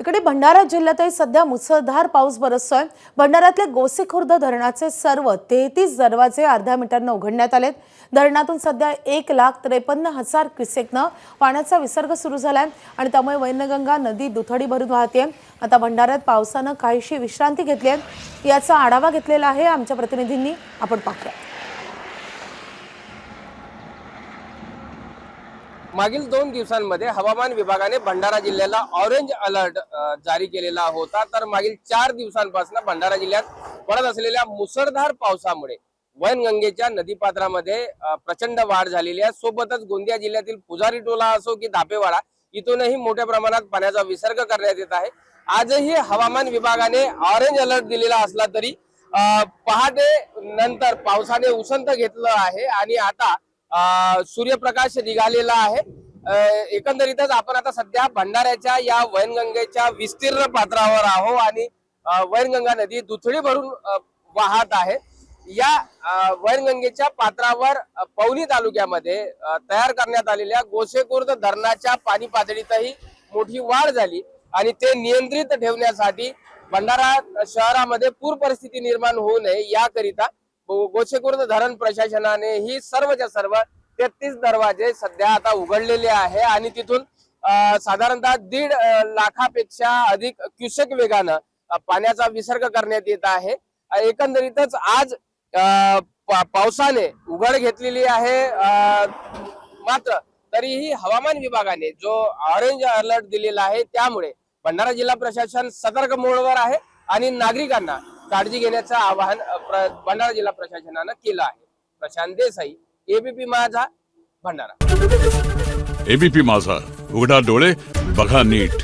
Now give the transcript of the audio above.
इकडे भंडारा जिल्ह्यातही सध्या मुसळधार पाऊस बरसतोय। भंडाऱ्यातले गोसेखुर्द धरणाचे सर्व 33 दरवाजे अर्ध्या मिनिटांनी उघडण्यात आलेत। धरणातून सध्या 1,53,000 क्युसेकनं पाण्याचा विसर्ग सुरू झालाय आणि त्यामुळे वैनगंगा नदी दुथडी भरून वाहते। आता भंडाऱ्यात पावसानं काहीशी विश्रांती घेतली आहे। याचा आढावा घेतलेला आहे आमच्या प्रतिनिधींनी, आपण पाहूया। मागील 2 दिवसांमध्ये हवामान विभागाने भंडारा जिल्ह्याला ऑरेंज अलर्ट जारी केलेला होता। तर मागील 4 दिवसांपासून भंडारा जिल्ह्यात पडत असलेल्या मुसळधार पावसामुळे वैनगंगेच्या नदीपात्रामध्ये प्रचंड वाढ झालेली आहे। सोबतच गोंदिया जिल्ह्यातील पुजारी टोला असो की धापेवाडा इथूनही मोठ्या प्रमाणात पाण्याचा विसर्ग करण्यात येत आहे। आजही हवामान विभागाने ऑरेंज अलर्ट दिलेला असला तरी पहाटे नंतर पावसाने उसंत घेतलं आहे आणि आता सूर्यप्रकाश निघालेला आहे। एकंदरीतच आपण आता सध्या भंडाऱ्याच्या या वैनगंगेच्या विस्तीर्ण पात्रावर आहोत आणि वैनगंगा नदी दुथडी भरून वाहत आहे। या वैनगंगेच्या पात्रावर पवनी तालुक्यामध्ये तयार करण्यात आलेल्या गोसेखुर्द धरणाच्या पाणी पातळीतही मोठी वाढ झाली आणि ते नियंत्रित ठेवण्यासाठी भंडारा शहरामध्ये पूर परिस्थिती निर्माण होऊ नये याकरिता गोसेखुर्द धरण प्रशासनाने ही सर्वच्या सर्व 33 दरवाजे सध्या आता उघडलेले आहे आणि तिथून साधारणतः 1.5 लाखापेक्षा अधिक क्युसेक वेगानं पाण्याचा विसर्ग करण्यात येत आहे। एकंदरीतच आज पावसाने उघड घेतलेली आहे, मात्र तरीही हवामान विभागाने जो ऑरेंज अलर्ट दिलेला आहे त्यामुळे भंडारा जिल्हा प्रशासन सतर्क मोडवर आहे आणि नागरिकांना काळजी घेण्याचं आवाहन भंडारा जिल्हा प्रशासनानं केलं आहे। प्रशांत देसाई, एबीपी माझा, भंडारा। एबीपी माझा, उघडा डोळे बघा नीट।